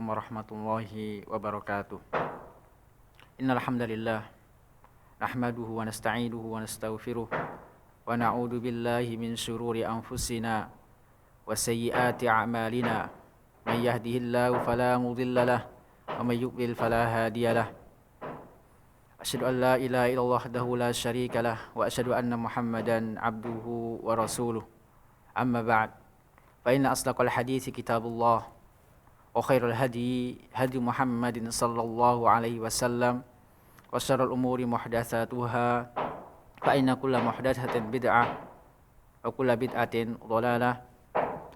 Assalamualaikum warahmatullahi wabarakatuh. Innal hamdalillah nahmaduhu wa nasta'inuhu wa nastaghfiruh wa na'udzu billahi min shururi anfusina wa sayyiati a'malina. May yahdihillahu fala mudilla lahu wa may yudlil fala hadiya lahu. Asyhadu an la ilaha illallah wahdahu la syarika lahu wa asyhadu anna Muhammadan abduhu wa rasuluh. Amma ba'd. Fa inna asdaqal hadithi kitabullah wa khairul hadi Muhammadin sallallahu alaihi wasallam wa syarrul umuri muhdatsatuha fa inna kulla muhdatsatin bid'ah wa kulla bid'atin dhalalah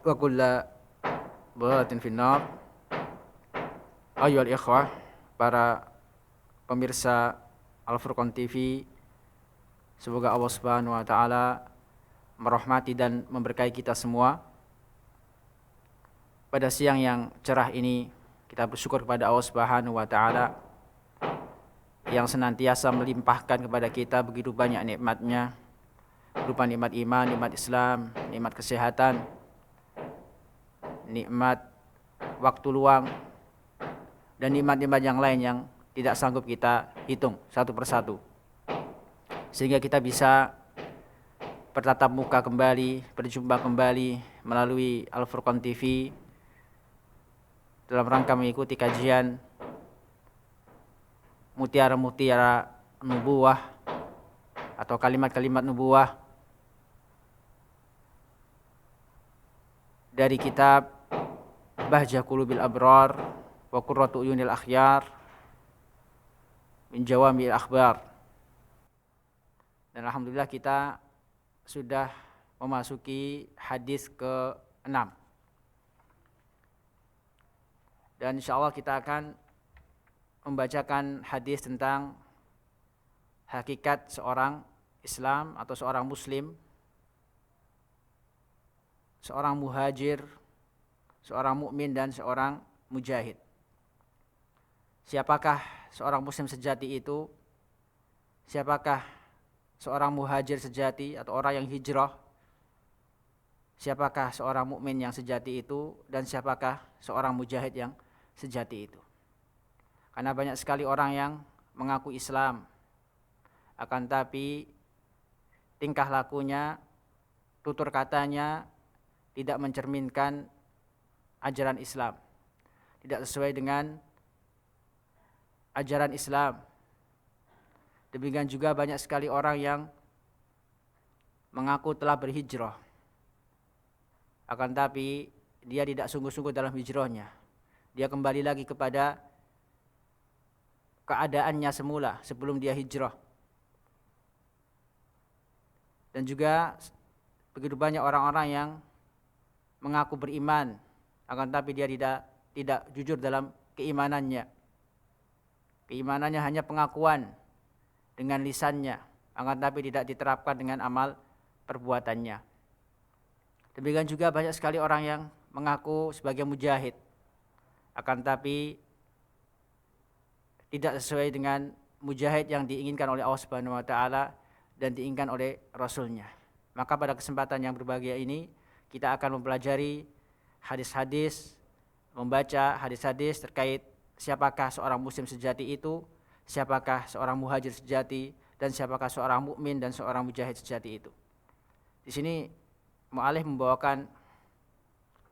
wa kulla dhalalatin finnar. Ayyuhal ikhwah, para pemirsa Al-Furqan TV, semoga Allah Subhanahu wa taala merahmati dan memberkahi kita semua. Pada siang yang cerah ini, kita bersyukur kepada Allah Subhanahu wa taala yang senantiasa melimpahkan kepada kita begitu banyak nikmat-Nya, berupa nikmat iman, nikmat Islam, nikmat kesehatan, nikmat waktu luang, dan nikmat-nikmat yang lain yang tidak sanggup kita hitung satu persatu. Sehingga kita bisa bertatap muka kembali, berjumpa kembali melalui Al-Furqan TV dalam rangka mengikuti kajian mutiara-mutiara nubuwah atau kalimat-kalimat nubuwah dari kitab Bahjah Qulubil Abrar wa Qurratu Uyunil Akhyar min Jawami'il Akhbar. Dan alhamdulillah kita sudah memasuki hadis ke-6. Dan insyaallah kita akan membacakan hadis tentang hakikat seorang Islam atau seorang Muslim, seorang muhajir, seorang mukmin dan seorang mujahid. Siapakah seorang Muslim sejati itu? Siapakah seorang muhajir sejati atau orang yang hijrah? Siapakah seorang mukmin yang sejati itu? Dan siapakah seorang mujahid yang sejati itu? Karena banyak sekali orang yang mengaku Islam, akan tapi tingkah lakunya, tutur katanya tidak mencerminkan ajaran Islam, tidak sesuai dengan ajaran Islam. Demikian juga banyak sekali orang yang mengaku telah berhijrah, akan tapi dia tidak sungguh-sungguh dalam hijrahnya. Dia kembali lagi kepada keadaannya semula sebelum dia hijrah. Dan juga begitu banyak orang-orang yang mengaku beriman, akan tapi dia tidak jujur dalam keimanannya. Keimanannya hanya pengakuan dengan lisannya, akan tapi tidak diterapkan dengan amal perbuatannya. Demikian juga banyak sekali orang yang mengaku sebagai mujahid, akan tapi tidak sesuai dengan mujahid yang diinginkan oleh Allah Subhanahu wa taala dan diinginkan oleh Rasulnya. Maka pada kesempatan yang berbahagia ini kita akan mempelajari hadis-hadis, membaca hadis-hadis terkait siapakah seorang muslim sejati itu, siapakah seorang muhajir sejati, dan siapakah seorang mukmin dan seorang mujahid sejati itu. Di sini mu'alif membawakan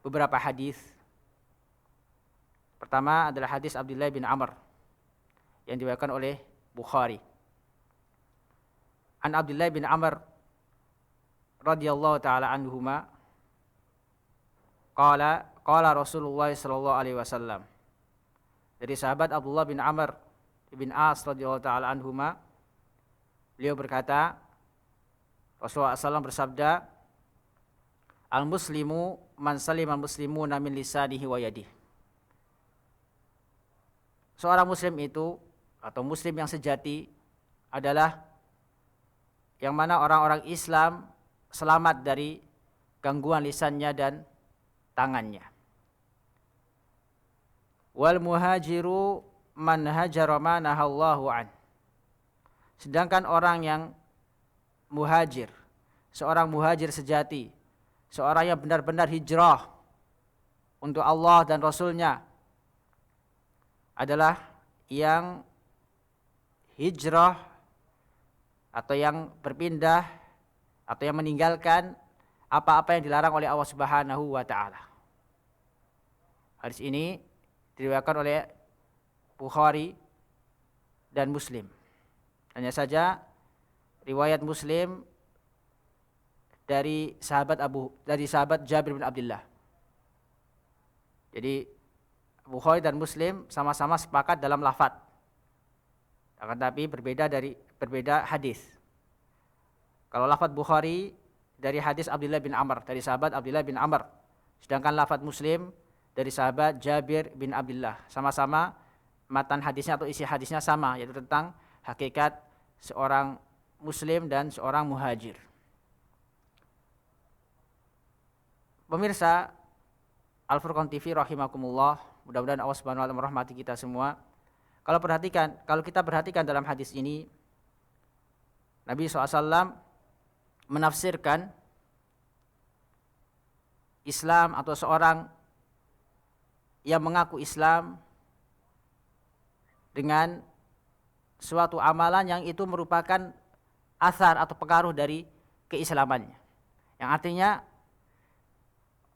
beberapa hadis. Pertama adalah hadis Abdullah bin Amr yang diriwayatkan oleh Bukhari. An Abdullah bin Amr radhiyallahu taala anhuma qala Rasulullah sallallahu alaihi wasallam. Dari sahabat Abdullah bin Amr bin As radhiyallahu taala anhuma, beliau berkata, Rasulullah SAW bersabda, al-muslimu man salimal muslimuna min lisanihi wa yadihi. Seorang muslim itu atau muslim yang sejati adalah yang mana orang-orang Islam selamat dari gangguan lisannya dan tangannya. Wal muhajiru man hajara ma nahallahu an. Sedangkan orang yang muhajir, seorang muhajir sejati, seorang yang benar-benar hijrah untuk Allah dan Rasulnya, adalah yang hijrah atau yang berpindah atau yang meninggalkan apa-apa yang dilarang oleh Allah Subhanahu wa taala. Hadis ini diriwayatkan oleh Bukhari dan Muslim. Hanya saja riwayat Muslim dari sahabat Jabir bin Abdullah. Jadi Bukhari dan Muslim sama-sama sepakat dalam lafadz. Akan tapi berbeda hadis. Kalau lafadz Bukhari dari hadis Abdullah bin Amr, dari sahabat Abdullah bin Amr. Sedangkan lafadz Muslim dari sahabat Jabir bin Abdullah. Sama-sama matan hadisnya atau isi hadisnya sama, yaitu tentang hakikat seorang muslim dan seorang muhajir. Pemirsa Al-Furqan TV rahimakumullah, mudah-mudahan Allah Subhanahu wa taala merahmati kita semua. Kalau kita perhatikan dalam hadis ini, Nabi SAW menafsirkan Islam atau seorang yang mengaku Islam dengan suatu amalan yang itu merupakan asar atau pengaruh dari keislamannya. Yang artinya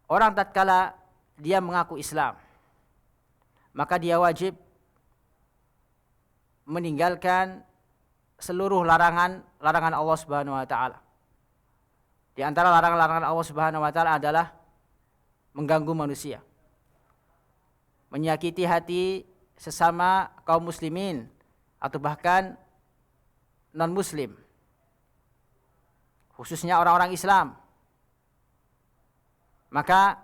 orang tatkala dia mengaku Islam, maka dia wajib meninggalkan seluruh larangan Allah Subhanahu wa taala. Di antara larangan Allah Subhanahu wa taala adalah mengganggu manusia, menyakiti hati sesama kaum muslimin atau bahkan non-muslim, khususnya orang-orang Islam. Maka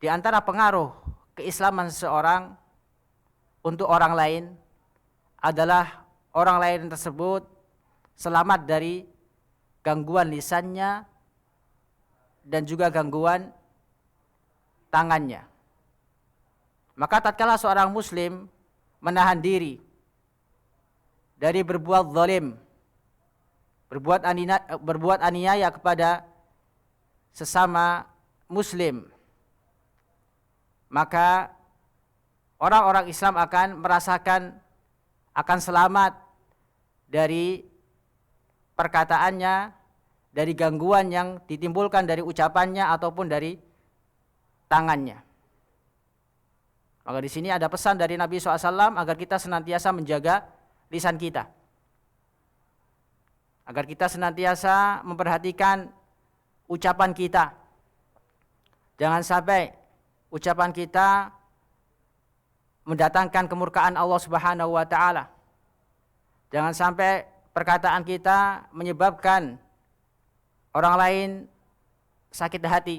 di antara pengaruh keislaman seseorang untuk orang lain adalah orang lain tersebut selamat dari gangguan lisannya dan juga gangguan tangannya. Maka tatkala seorang muslim menahan diri dari berbuat zalim, berbuat aniaya kepada sesama muslim, maka orang-orang Islam akan merasakan akan selamat dari perkataannya, dari gangguan yang ditimbulkan dari ucapannya ataupun dari tangannya. Maka di sini ada pesan dari Nabi SAW agar kita senantiasa menjaga lisan kita, agar kita senantiasa memperhatikan ucapan kita. Jangan sampai ucapan kita mendatangkan kemurkaan Allah Subhanahu wa taala. Jangan sampai perkataan kita menyebabkan orang lain sakit hati.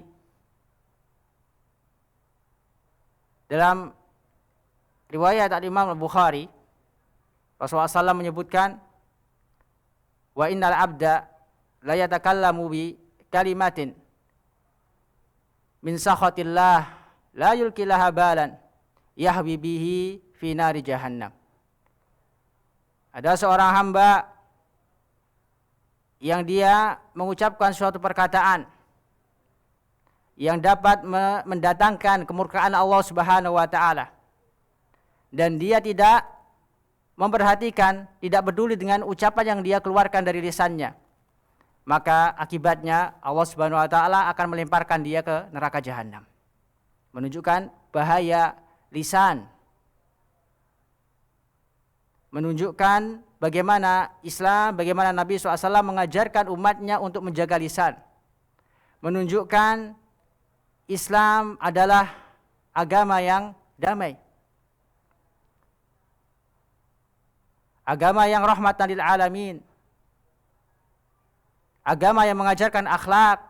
Dalam riwayat Imam Al-Bukhari, Rasulullah SAW menyebutkan, wa innal abda la yatakallamu bi kalimatin min sakhatillah la yulkilaha balan yahwi bihi fi nari jahannam. Ada seorang hamba yang dia mengucapkan suatu perkataan yang dapat mendatangkan kemurkaan Allah Subhanahu wa taala, dan dia tidak memperhatikan, tidak peduli dengan ucapan yang dia keluarkan dari lisannya, maka akibatnya Allah Subhanahu wa taala akan melemparkan dia ke neraka jahanam. Menunjukkan bahaya lisan, menunjukkan bagaimana Islam, bagaimana Nabi SAW mengajarkan umatnya untuk menjaga lisan, menunjukkan Islam adalah agama yang damai, agama yang rahmatan lil alamin, agama yang mengajarkan akhlak,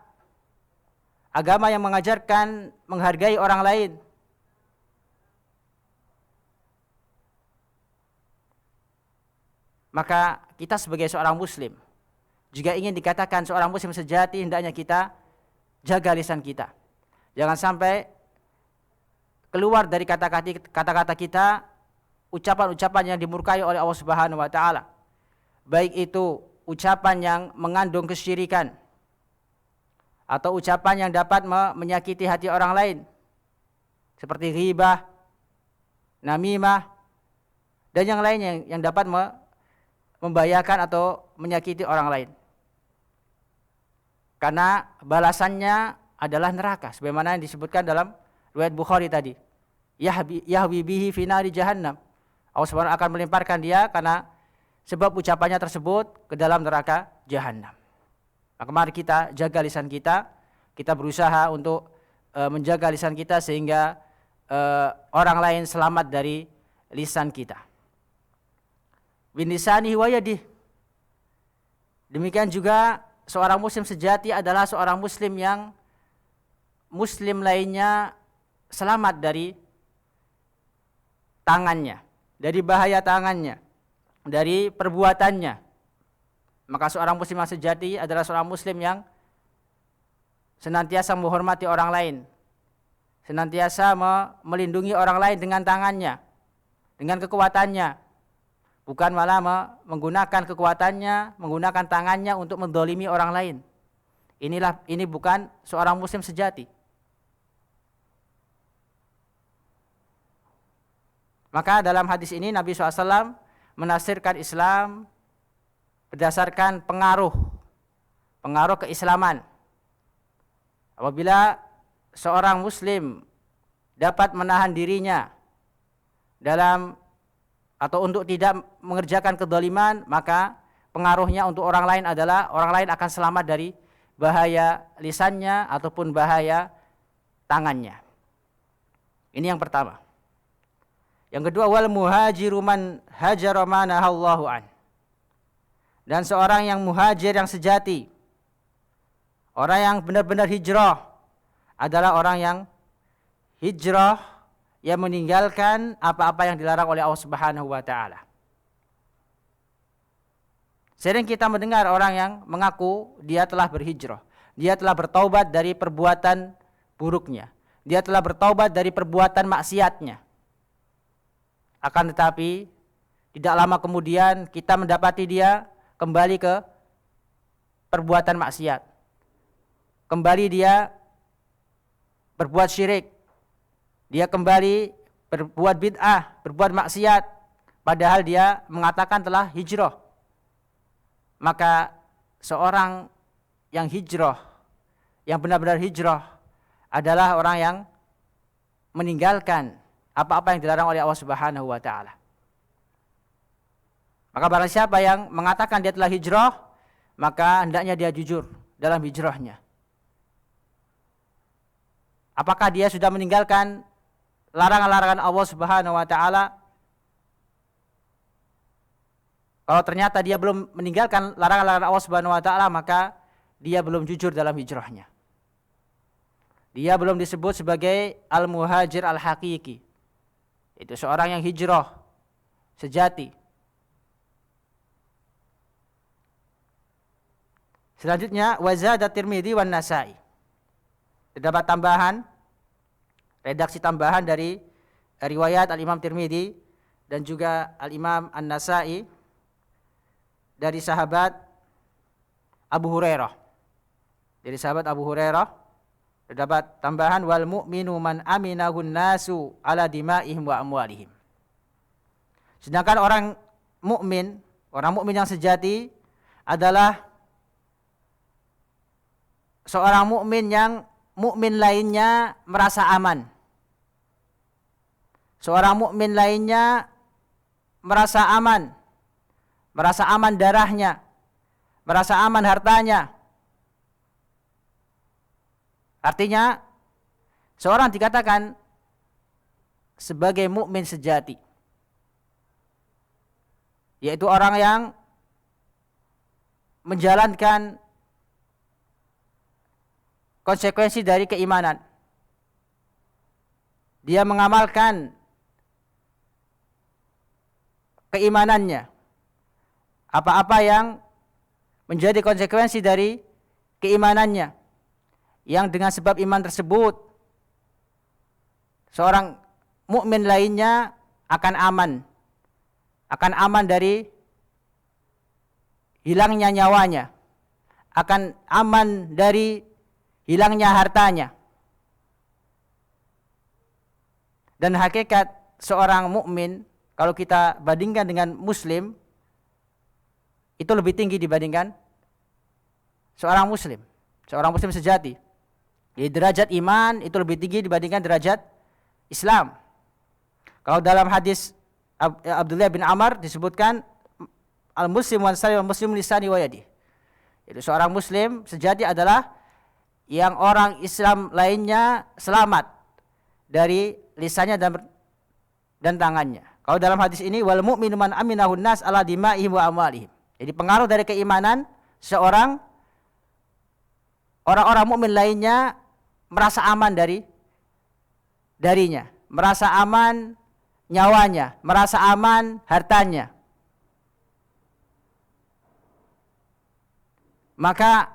agama yang mengajarkan menghargai orang lain. Maka kita sebagai seorang muslim, jika ingin dikatakan seorang muslim sejati, hendaknya kita jaga lisan kita. Jangan sampai keluar dari kata-kata kita ucapan-ucapan yang dimurkai oleh Allah Subhanahu wa taala. Baik itu ucapan yang mengandung kesyirikan atau ucapan yang dapat menyakiti hati orang lain, seperti ghibah, namimah, dan yang lainnya yang dapat membahayakan atau menyakiti orang lain. Karena balasannya adalah neraka, sebagaimana yang disebutkan dalam riwayat Bukhari tadi. Yahwi bihi fi nari jahannam. Allah Subhanahu akan melemparkan dia karena sebab ucapannya tersebut ke dalam neraka jahannam. Maka mari kita jaga lisan kita. Kita berusaha untuk menjaga lisan kita sehingga orang lain selamat dari lisan kita. Binisanihi wa yadihi. Demikian juga seorang muslim sejati adalah seorang muslim yang muslim lainnya selamat dari tangannya, dari bahaya tangannya, dari perbuatannya. Maka seorang muslim yang sejati adalah seorang muslim yang senantiasa menghormati orang lain, senantiasa melindungi orang lain dengan tangannya, dengan kekuatannya, bukan malah menggunakan kekuatannya, menggunakan tangannya untuk mendolimi orang lain. Ini bukan seorang muslim sejati. Maka dalam hadis ini Nabi SAW menafsirkan Islam berdasarkan pengaruh keislaman. Apabila seorang muslim dapat menahan dirinya dalam atau untuk tidak mengerjakan kedzaliman, maka pengaruhnya untuk orang lain adalah orang lain akan selamat dari bahaya lisannya ataupun bahaya tangannya. Ini yang pertama. Yang kedua, wal muhajiru man hajara ma nahallahu an. Dan seorang yang muhajir yang sejati, orang yang benar-benar hijrah adalah orang yang hijrah yang meninggalkan apa-apa yang dilarang oleh Allah Subhanahu wa taala. Sering kita mendengar orang yang mengaku dia telah berhijrah, dia telah bertaubat dari perbuatan buruknya, dia telah bertaubat dari perbuatan maksiatnya. Akan tetapi tidak lama kemudian kita mendapati dia kembali ke perbuatan maksiat. Kembali dia berbuat syirik. Dia kembali berbuat bid'ah, berbuat maksiat, padahal dia mengatakan telah hijrah. Maka seorang yang hijrah, yang benar-benar hijrah adalah orang yang meninggalkan apa-apa yang dilarang oleh Allah Subhanahu wa taala. Maka barang siapa yang mengatakan dia telah hijrah, maka hendaknya dia jujur dalam hijrahnya. Apakah dia sudah meninggalkan larangan-larangan Allah Subhanahu wa taala? Kalau ternyata dia belum meninggalkan larangan-larangan Allah Subhanahu wa taala, maka dia belum jujur dalam hijrahnya. Dia belum disebut sebagai al-muhajir al-haqiqi. Itu seorang yang hijrah sejati. Selanjutnya wazada Tirmidzi wan Nasa'i. Terdapat tambahan, redaksi tambahan dari riwayat Al-Imam Tirmidzi dan juga Al-Imam An-Nasa'i dari sahabat Abu Hurairah. Dari sahabat Abu Hurairah terdapat tambahan wal mu'minu man aminahun nasu ala dima'ihim wa amwalihim. Sedangkan orang mukmin yang sejati adalah seorang mukmin yang mukmin lainnya merasa aman. Seorang mukmin lainnya merasa aman darahnya, merasa aman hartanya. Artinya seorang dikatakan sebagai mukmin sejati, yaitu orang yang menjalankan konsekuensi dari keimanan. Dia mengamalkan keimanannya. Apa-apa yang menjadi konsekuensi dari keimanannya, yang dengan sebab iman tersebut seorang mukmin lainnya akan aman dari hilangnya nyawanya, akan aman dari hilangnya hartanya. Dan hakikat seorang mukmin kalau kita bandingkan dengan muslim itu lebih tinggi dibandingkan seorang muslim sejati. Jadi derajat iman itu lebih tinggi dibandingkan derajat Islam. Kalau dalam hadis Abdullah bin Amr disebutkan al-muslim wan salim al-muslim lisani wa yadi. Itu seorang muslim sejati adalah yang orang Islam lainnya selamat dari lisannya dan tangannya. Kalau dalam hadis ini wal mu'minu man aminahun nas ala dima'ihim wa amwalihim. Jadi pengaruh dari keimanan seorang orang-orang mukmin lainnya merasa aman darinya, merasa aman nyawanya, merasa aman hartanya. Maka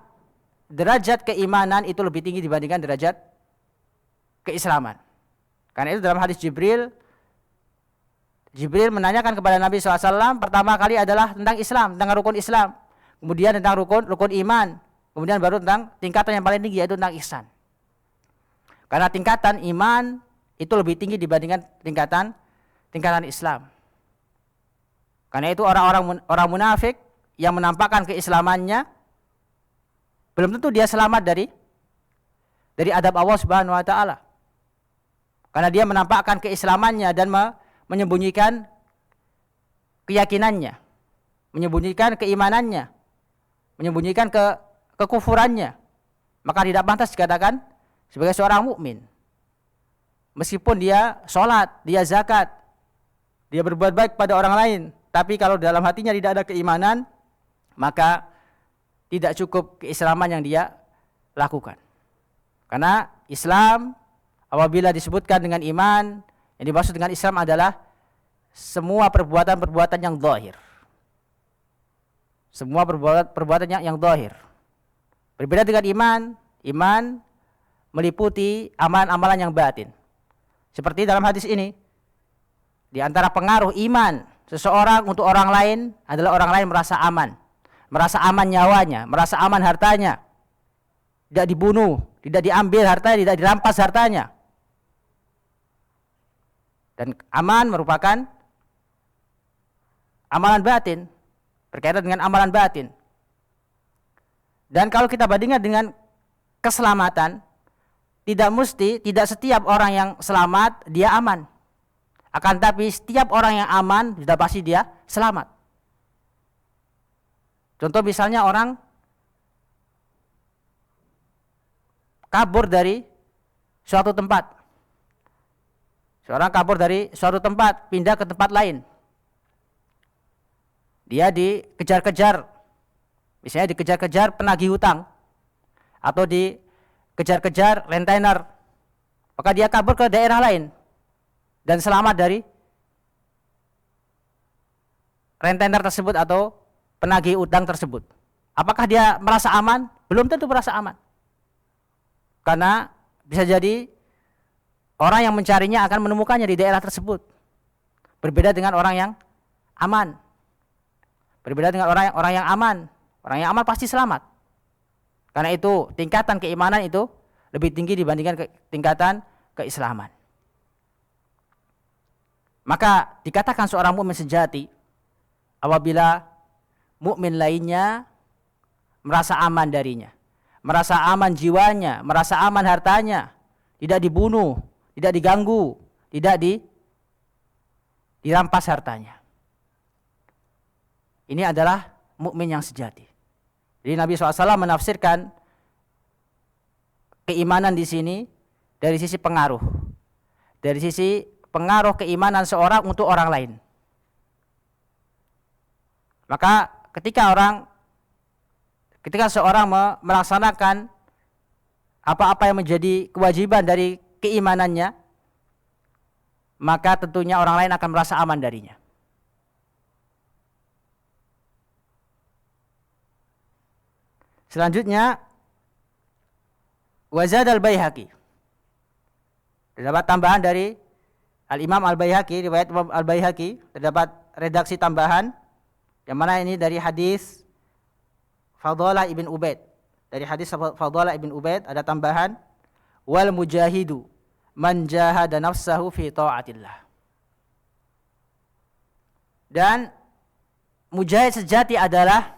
derajat keimanan itu lebih tinggi dibandingkan derajat keislaman. Karena itu dalam hadis Jibril menanyakan kepada Nabi SAW pertama kali adalah tentang Islam, tentang rukun Islam. Kemudian tentang rukun iman. Kemudian baru tentang tingkatan yang paling tinggi yaitu tentang ihsan. Karena tingkatan iman itu lebih tinggi dibandingkan tingkatan Islam. Karena itu orang munafik yang menampakkan keislamannya belum tentu dia selamat dari adab Allah Subhanahu wa taala. Karena dia menampakkan keislamannya dan menyembunyikan keyakinannya, menyembunyikan keimanannya, menyembunyikan kekufurannya. Maka tidak pantas dikatakan sebagai seorang mukmin. Meskipun dia sholat, dia zakat, dia berbuat baik pada orang lain, tapi kalau dalam hatinya tidak ada keimanan, maka tidak cukup keislaman yang dia lakukan. Karena Islam apabila disebutkan dengan iman, yang dimaksud dengan Islam adalah semua perbuatan-perbuatan yang zahir. Semua perbuatan yang zahir. Berbeda dengan iman meliputi amalan-amalan yang batin. Seperti dalam hadis ini, di antara pengaruh iman seseorang untuk orang lain adalah orang lain merasa aman nyawanya, merasa aman hartanya, tidak dibunuh, tidak diambil hartanya, tidak dirampas hartanya. Dan aman merupakan amalan batin, berkaitan dengan amalan batin. Dan kalau kita bandingkan dengan keselamatan, tidak setiap orang yang selamat dia aman. Akan tapi setiap orang yang aman sudah pasti dia selamat. Contoh misalnya orang kabur dari suatu tempat. Seorang kabur dari suatu tempat, pindah ke tempat lain. Dia dikejar-kejar. Misalnya dikejar-kejar penagih hutang. Atau dikejar-kejar rentenir. Maka dia kabur ke daerah lain. Dan selamat dari rentenir tersebut atau penagih utang tersebut. Apakah dia merasa aman? Belum tentu merasa aman. Karena bisa jadi orang yang mencarinya akan menemukannya di daerah tersebut. Berbeda dengan orang yang aman. Berbeda dengan orang yang aman. Orang yang aman pasti selamat. Karena itu tingkatan keimanan itu lebih tinggi dibandingkan tingkatan keislaman. Maka dikatakan seorang mukmin sejati apabila mukmin lainnya merasa aman darinya, merasa aman jiwanya, merasa aman hartanya, tidak dibunuh, tidak diganggu, tidak dirampas hartanya. Ini adalah mukmin yang sejati. Jadi Nabi SAW menafsirkan keimanan di sini dari sisi pengaruh, dari sisi pengaruh keimanan seorang untuk orang lain. Maka ketika seorang melaksanakan apa-apa yang menjadi kewajiban dari keimanannya, maka tentunya orang lain akan merasa aman darinya. Selanjutnya, Wazad al-Baihaqi. Terdapat tambahan dari Al-Imam Al-Baihaqi, riwayat Imam Al-Baihaqi, terdapat redaksi tambahan yang mana ini dari hadis Fadalah ibn Ubaid. Dari hadis Fadalah ibn Ubaid ada tambahan wal mujahidu man jahada nafsahu fi ta'atillah. Dan mujahid sejati adalah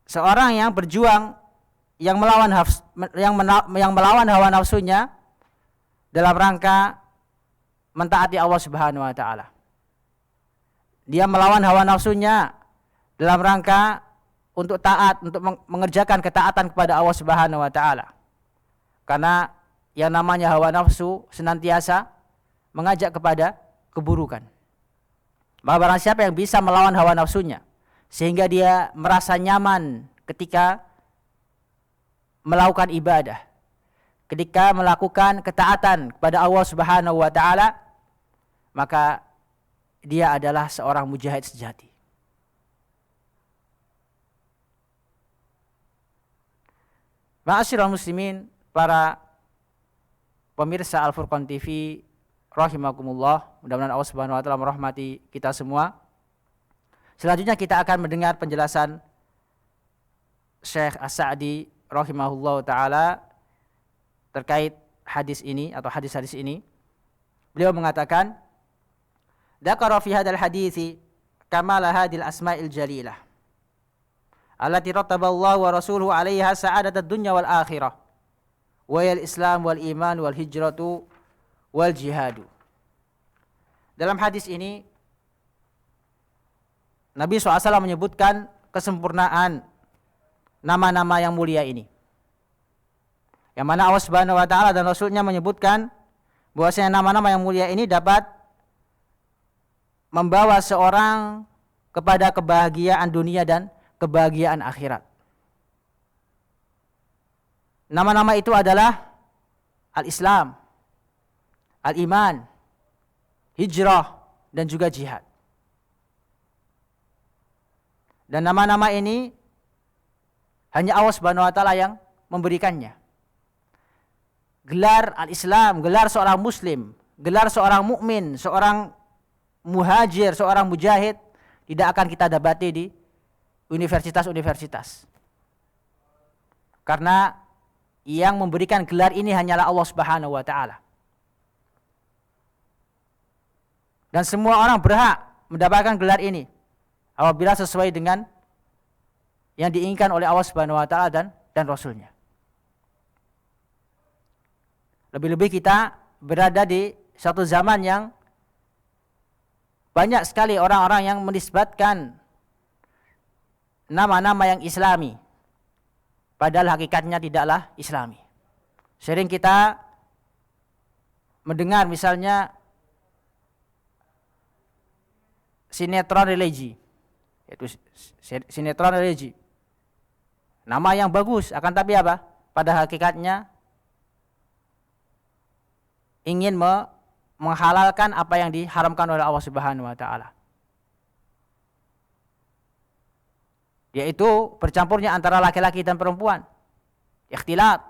seorang yang berjuang, yang melawan hawa nafsunya dalam rangka mentaati Allah Subhanahu wa taala. Dia melawan hawa nafsunya dalam rangka untuk taat, untuk mengerjakan ketaatan kepada Allah Subhanahu wa taala. Karena yang namanya hawa nafsu senantiasa mengajak kepada keburukan. Maka barang siapa yang bisa melawan hawa nafsunya sehingga dia merasa nyaman ketika melakukan ibadah, ketika melakukan ketaatan kepada Allah Subhanahu wa taala, maka dia adalah seorang mujahid sejati. Ma'asyiral muslimin, para pemirsa Al-Furqan TV rahimakumullah, mudah-mudahan Allah Subhanahu wa taala merahmati kita semua. Selanjutnya kita akan mendengar penjelasan Syekh As-Sa'di rahimahullah taala terkait hadis ini atau hadis-hadis ini. Beliau mengatakan, dzakara fi hadzal hadithi kamala hadhil asma'il jalilah allati rattaballahu wa rasuluhu 'alaiha sa'adatad dunya wal akhirah wa yal islam wal iman wal hijratu wal jihadu. Dalam hadis ini Nabi SAW menyebutkan kesempurnaan nama-nama yang mulia ini, yang mana Allah Subhanahu wa taala dan Rasulnya menyebutkan bahwasanya nama-nama yang mulia ini dapat membawa seorang kepada kebahagiaan dunia dan kebahagiaan akhirat. Nama-nama itu adalah Al-Islam, Al-Iman, Hijrah, dan juga Jihad. Dan nama-nama ini hanya Allah Subhanahu wa taala yang memberikannya. Gelar Al-Islam, gelar seorang muslim, gelar seorang mukmin, seorang muhajir, seorang mujahid tidak akan kita dapati di universitas-universitas. Karena yang memberikan gelar ini hanyalah Allah Subhanahu wa taala. Dan semua orang berhak mendapatkan gelar ini apabila sesuai dengan yang diinginkan oleh Allah Subhanahu wa taala dan Rasulnya. Lebih-lebih kita berada di satu zaman yang banyak sekali orang-orang yang menisbatkan nama-nama yang islami, padahal hakikatnya tidaklah islami. Sering kita mendengar misalnya sinetron religi, yaitu sinetron religi. Nama yang bagus, akan tapi apa? Pada hakikatnya ingin menghalalkan apa yang diharamkan oleh Allah Subhanahu wa taala. Yaitu bercampurnya antara laki-laki dan perempuan. Ikhtilat.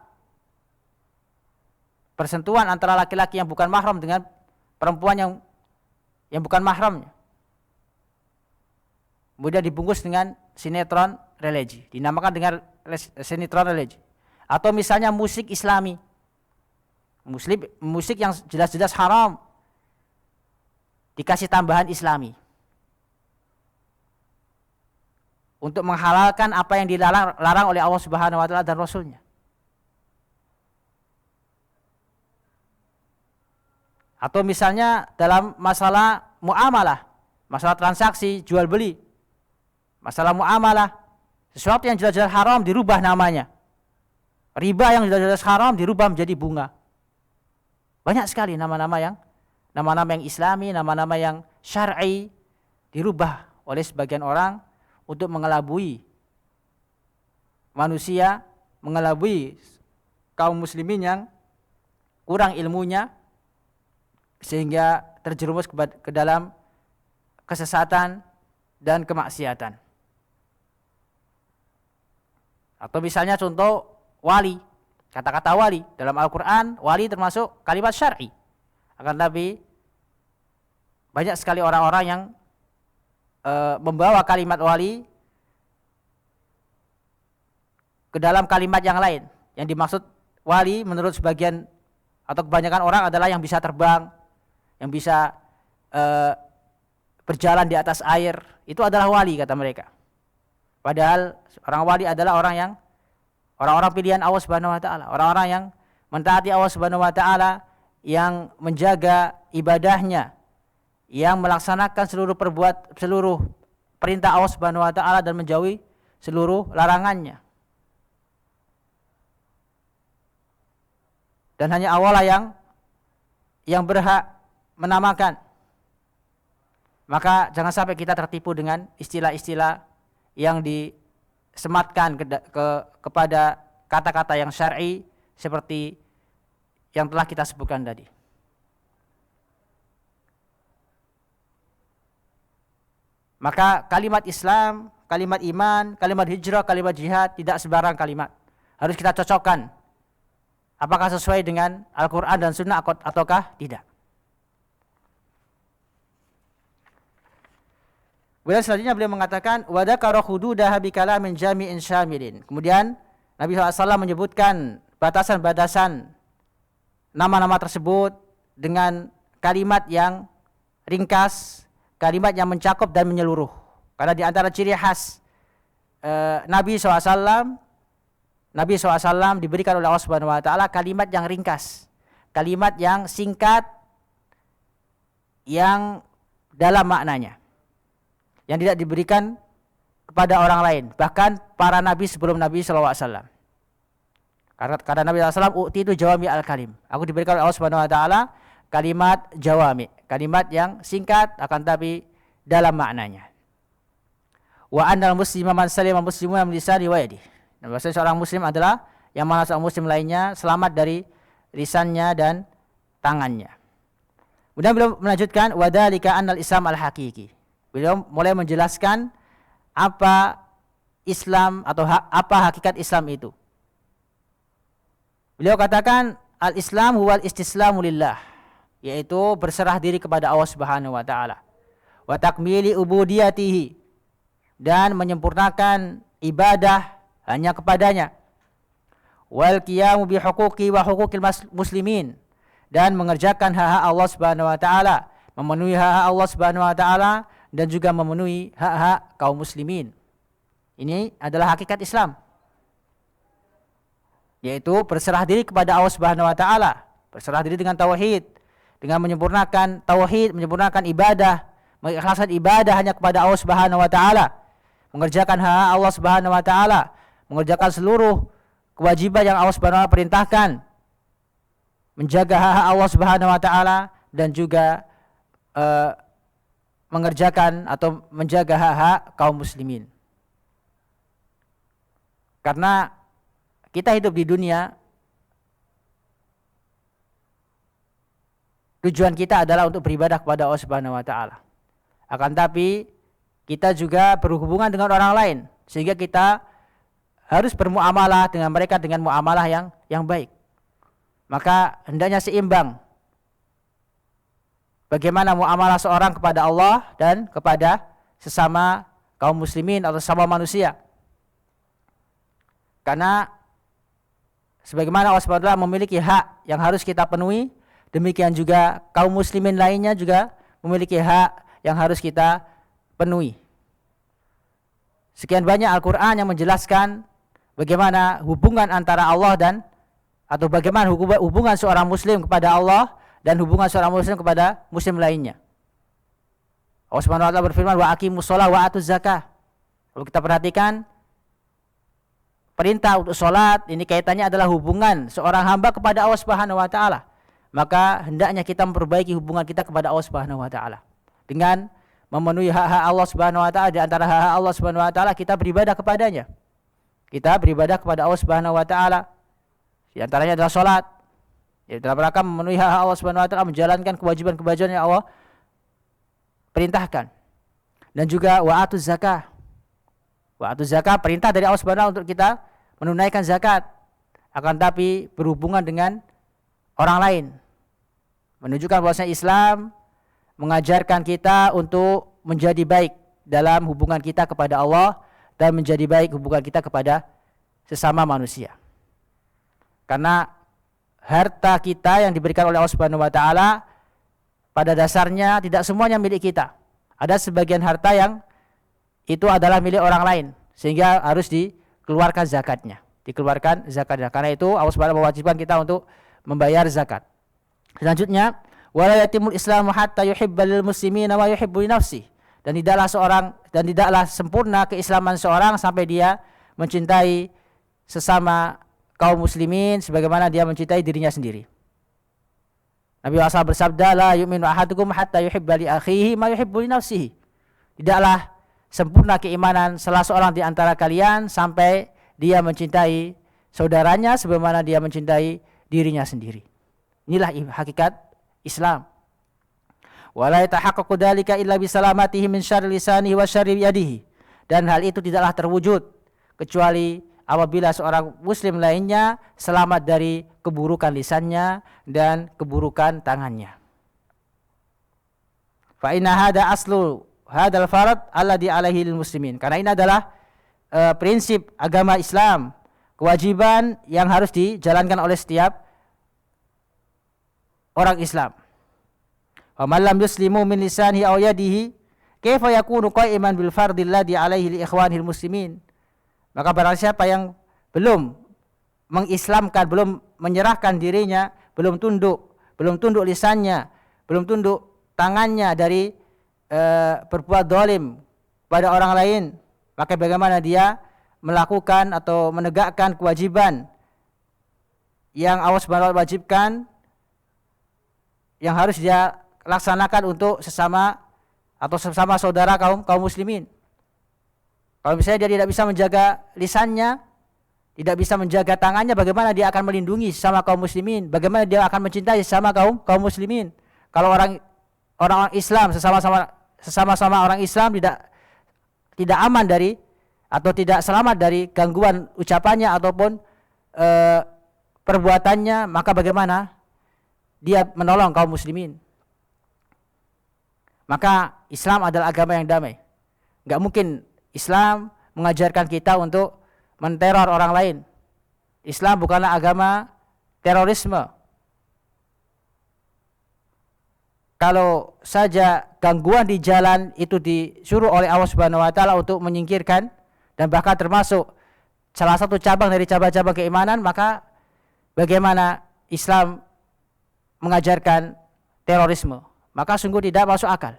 Persentuhan antara laki-laki yang bukan mahram dengan perempuan yang bukan mahramnya. Kemudian dibungkus dengan sinetron religi, dinamakan dengan sinetron religi. Atau misalnya musik Islami. Musik yang jelas-jelas haram dikasih tambahan Islami untuk menghalalkan apa yang dilarang oleh Allah Subhanahu wa taala dan Rasulnya. Atau misalnya dalam masalah muamalah, masalah transaksi jual beli, masalah muamalah, sesuatu yang jelas-jelas haram dirubah namanya. Riba yang jelas-jelas haram dirubah menjadi bunga. Banyak sekali nama-nama yang islami, nama-nama yang syar'i dirubah oleh sebagian orang untuk mengelabui manusia, mengelabui kaum muslimin yang kurang ilmunya sehingga terjerumus ke dalam kesesatan dan kemaksiatan. Atau misalnya contoh wali. Kata-kata wali dalam Al-Quran, wali termasuk kalimat syar'i. Akan tapi banyak sekali orang-orang yang membawa kalimat wali ke dalam kalimat yang lain. Yang dimaksud wali menurut sebagian atau kebanyakan orang adalah yang bisa terbang, yang bisa berjalan di atas air, itu adalah wali kata mereka. Padahal orang wali adalah orang-orang pilihan Allah Subhanahu wa taala, orang-orang yang mentaati Allah Subhanahu wa taala, yang menjaga ibadahnya, yang melaksanakan seluruh perintah Allah Subhanahu wa taala dan menjauhi seluruh larangannya. Dan hanya Allah lah yang berhak menamakan. Maka jangan sampai kita tertipu dengan istilah-istilah yang disematkan kepada kata-kata yang syar'i seperti yang telah kita sebutkan tadi. Maka kalimat Islam, kalimat iman, kalimat hijrah, kalimat jihad tidak sembarang kalimat. Harus kita cocokkan. Apakah sesuai dengan Al-Quran dan Sunnah ataukah tidak. Kemudian selanjutnya beliau mengatakan wa dzakara hududaha bi kalamin jami'in syamilin. Kemudian Nabi SAW menyebutkan batasan-batasan nama-nama tersebut dengan kalimat yang ringkas, kalimat yang mencakup dan menyeluruh. Karena di antara ciri khas Nabi SAW diberikan oleh Allah Subhanahu wa taala kalimat yang ringkas, kalimat yang singkat, yang dalam maknanya, yang tidak diberikan kepada orang lain, bahkan para nabi sebelum Nabi SAW. Karena Nabi SAW itu jawami al-kalim, aku diberikan oleh Allah Subhanahu wa taala kalimat jawami, kalimat yang singkat akan tapi dalam maknanya. Wa annal muslima man salima muslimuna min lisani wa yadihi. Nah, bahasa seorang muslim adalah yang mana seorang muslim lainnya selamat dari lisannya dan tangannya. Kemudian beliau melanjutkan wadzalika annal islam al-haqiqi. Beliau mulai menjelaskan apa Islam atau apa hakikat Islam itu. Beliau katakan al-Islam huwal istislamu lillah, yaitu berserah diri kepada Allah Subhanahu wa taala. Wa takmili ubudiyatihi, dan menyempurnakan ibadah hanya kepadanya. Wal qiyamu bi huquqi wa huquqil muslimin, dan mengerjakan hak-hak Allah Subhanahu wa taala, memenuhi hak-hak Allah Subhanahu wa taala dan juga memenuhi hak-hak kaum muslimin. Ini adalah hakikat Islam, yaitu berserah diri kepada Allah Subhanahu wa taala, berserah diri dengan tauhid, dengan menyempurnakan tauhid, menyempurnakan ibadah, mengikhlaskan ibadah hanya kepada Allah Subhanahu wa taala, mengerjakan hak Allah Subhanahu wa taala, mengerjakan seluruh kewajiban yang Allah Subhanahu wa taala perintahkan, menjaga hak Allah Subhanahu wa taala dan juga mengerjakan atau menjaga hak-hak kaum muslimin. Karena kita hidup di dunia, tujuan kita adalah untuk beribadah kepada Allah Subhanahu wa taala. Akan tapi kita juga berhubungan dengan orang lain, sehingga kita harus bermuamalah dengan mereka dengan muamalah yang baik. Maka hendaknya seimbang bagaimana muamalah seorang kepada Allah dan kepada sesama kaum muslimin atau sesama manusia. Karena sebagaimana Allah SWT memiliki hak yang harus kita penuhi, demikian juga kaum muslimin lainnya juga memiliki hak yang harus kita penuhi. Sekian banyak Al-Quran yang menjelaskan bagaimana hubungan antara Allah atau bagaimana hubungan seorang muslim kepada Allah dan hubungan seorang muslim kepada muslim lainnya. Allah Subhanahu wa taala berfirman wa aqimus shalah wa atuz zakah. Kalau kita perhatikan perintah untuk salat ini kaitannya adalah hubungan seorang hamba kepada Allah Subhanahu wa taala. Maka hendaknya kita memperbaiki hubungan kita kepada Allah Subhanahu wa taala dengan memenuhi hak-hak Allah Subhanahu wa taala. Di antara hak-hak Allah Subhanahu wa taala kita beribadah kepadanya. Kita beribadah kepada Allah Subhanahu wa taala. Di antaranya adalah salat. Ya, dalam rangka memenuhi hak Allah Subhanahu wa taala, menjalankan kewajiban-kewajiban yang Allah perintahkan. Dan juga wa'atuz zakah. Wa'atuz zakah perintah dari Allah Subhanahu wa taala untuk kita menunaikan zakat. Akan tapi berhubungan dengan orang lain. Menunjukkan bahwasanya Islam mengajarkan kita untuk menjadi baik dalam hubungan kita kepada Allah dan menjadi baik hubungan kita kepada sesama manusia. Karena harta kita yang diberikan oleh Allah Subhanahu wa taala pada dasarnya tidak semuanya milik kita. Ada sebagian harta yang itu adalah milik orang lain, sehingga harus dikeluarkan zakatnya. Dikeluarkan zakatnya. Karena itu Allah Subhanahu mewajibkan kita untuk membayar zakat. Selanjutnya, wala yatimul islamu hatta yuhibba lil muslimina ma yuhibbu li nafsihi. Dan tidaklah sempurna keislaman seorang sampai dia mencintai sesama kaum muslimin sebagaimana dia mencintai dirinya sendiri. Nabi SAW bersabda, la yu'minu ahadukum hatta yuhibba li akhihi ma yuhibbu li nafsihi. Tidaklah sempurna keimanan salah seorang di antara kalian sampai dia mencintai saudaranya sebagaimana dia mencintai dirinya sendiri. Inilah hakikat Islam. Wala yatahaqqaqu dzalika illa bisalamatihi min syarri lisanihi wa syarri yadihi. Dan hal itu tidaklah terwujud kecuali apabila seorang muslim lainnya selamat dari keburukan lisannya dan keburukan tangannya. Fa inna hada aslu hadal farad alladhi alaihi lil muslimin. Karena ini adalah prinsip agama Islam, kewajiban yang harus dijalankan oleh setiap orang Islam. Wa man lam yuslimu min lisanihi aw yadihi kaifa yakunu qa'iman bil fardhi alladhi alaihi li ikhwanil muslimin. Maka barang siapa yang belum mengislamkan, belum menyerahkan dirinya, belum tunduk lisannya, belum tunduk tangannya dari berbuat zalim pada orang lain, maka bagaimana dia melakukan atau menegakkan kewajiban yang Allah Subhanahu wa taala wajibkan, yang harus dia laksanakan untuk sesama saudara kaum muslimin. Kalau misalnya dia tidak bisa menjaga lisannya, tidak bisa menjaga tangannya, bagaimana dia akan melindungi sesama kaum muslimin? Bagaimana dia akan mencintai sesama kaum muslimin? Kalau orang Islam sesama orang Islam tidak aman dari atau tidak selamat dari gangguan ucapannya ataupun perbuatannya, maka bagaimana dia menolong kaum muslimin? Maka Islam adalah agama yang damai. Enggak mungkin Islam mengajarkan kita untuk menteror orang lain. Islam bukanlah agama terorisme. Kalau saja gangguan di jalan itu disuruh oleh Allah Subhanahu wa taala untuk menyingkirkan, dan bahkan termasuk salah satu cabang dari cabang-cabang keimanan, maka bagaimana Islam mengajarkan terorisme? Maka sungguh tidak masuk akal.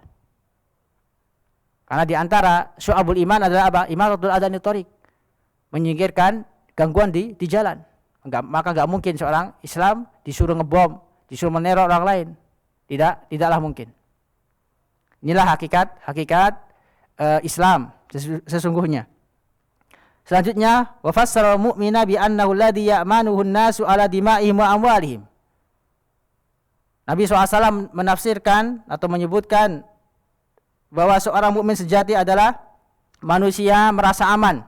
Karena di antara syu'abul iman adalah apa? Imaratul adani thoriq, menyingkirkan gangguan di jalan. Maka enggak mungkin seorang Islam disuruh ngebom, disuruh meneror orang lain. Tidaklah mungkin. Inilah hakikat Islam sesungguhnya. Selanjutnya, wa fassara al-mu'mina bi annahu alladhi ya'manuhu an-nasu ala dima'ihim wa amwalihim. Nabi SAW menafsirkan atau menyebutkan bahwa seorang mukmin sejati adalah manusia merasa aman.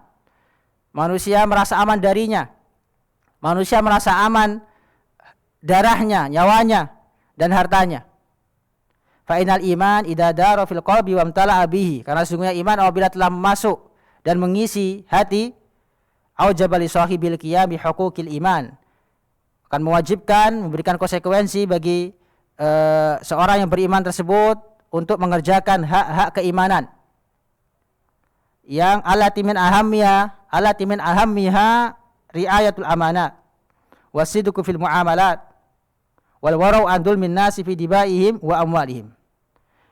Manusia merasa aman darinya. Manusia merasa aman darahnya, nyawanya, dan hartanya. Fa inal iman idza dara fil qalbi wa amtala'a bihi. Karena sesungguhnya iman apabila telah masuk dan mengisi hati, aujaba li sahibil qiyam bi huquqil iman, akan mewajibkan, memberikan konsekuensi bagi seorang yang beriman tersebut untuk mengerjakan hak-hak keimanan yang alati min ahammiha riayatul amanat wasidqu fil muamalat wal warau an dzulmin nasi fi dibaihim wa amwalihim.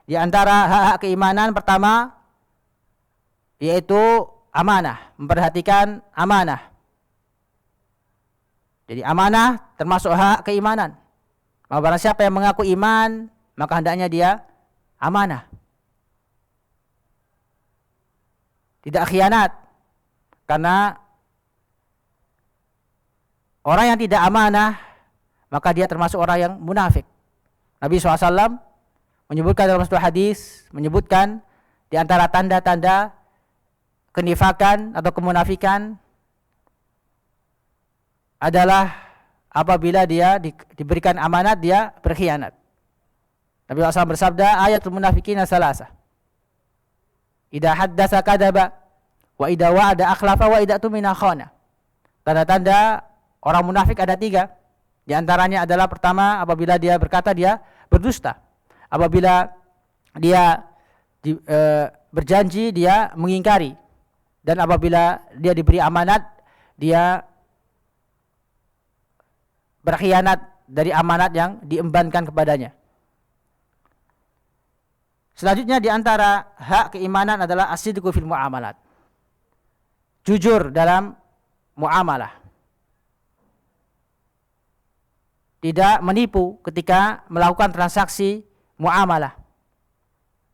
Di antara hak-hak keimanan pertama yaitu amanah, memperhatikan amanah. Jadi amanah termasuk hak keimanan. Maka barang siapa yang mengaku iman, maka hendaknya dia amanah. Tidak khianat. Karena orang yang tidak amanah, maka dia termasuk orang yang munafik. Nabi SAW menyebutkan dalam satu hadis, menyebutkan di antara tanda-tanda kenifakan atau kemunafikan adalah apabila dia diberikan amanat, dia berkhianat. Nabi SAW bersabda, ayatul munafiqina salasa. Idza haddatsa kadzaba wa idza wa'ada akhlafa wa idza tumina khana. Tanda-tanda orang munafik ada 3. Di antaranya adalah pertama, apabila dia berkata dia berdusta. Apabila dia berjanji, dia mengingkari. Dan apabila dia diberi amanat, dia berkhianat dari amanat yang diembankan kepadanya. Selanjutnya di antara hak keimanan adalah as-sidqu fil muamalat. Jujur dalam muamalah. Tidak menipu ketika melakukan transaksi muamalah.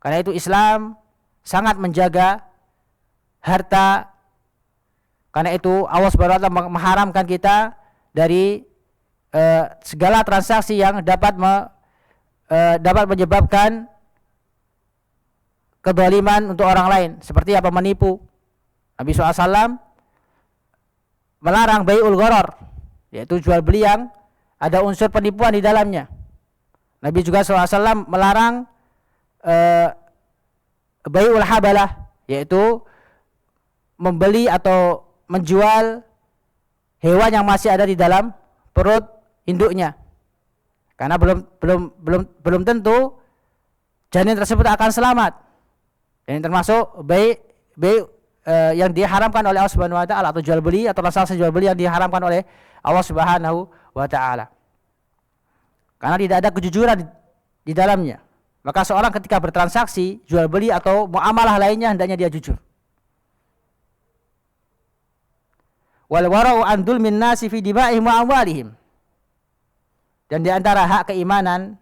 Karena itu Islam sangat menjaga harta. Karena itu Allah Subhanahu wa taala mengharamkan kita dari segala transaksi yang dapat menyebabkan kezaliman untuk orang lain, seperti apa? Menipu. Nabi SAW melarang bai'ul gharar, yaitu jual beli yang ada unsur penipuan di dalamnya. Nabi juga SAW melarang bai'ul habalah, yaitu membeli atau menjual hewan yang masih ada di dalam perut induknya, karena belum tentu janin tersebut akan selamat. Dan termasuk bai yang diharamkan oleh Allah Subhanahu wa taala, atau jual beli atau transaksi jual beli yang diharamkan oleh Allah Subhanahu wa taala. Karena tidak ada kejujuran di dalamnya. Maka seorang ketika bertransaksi jual beli atau muamalah lainnya hendaknya dia jujur. Wal wara'u an dzulmin nasi fi dima'ihim wa amwalihim. Dan di antara hak keimanan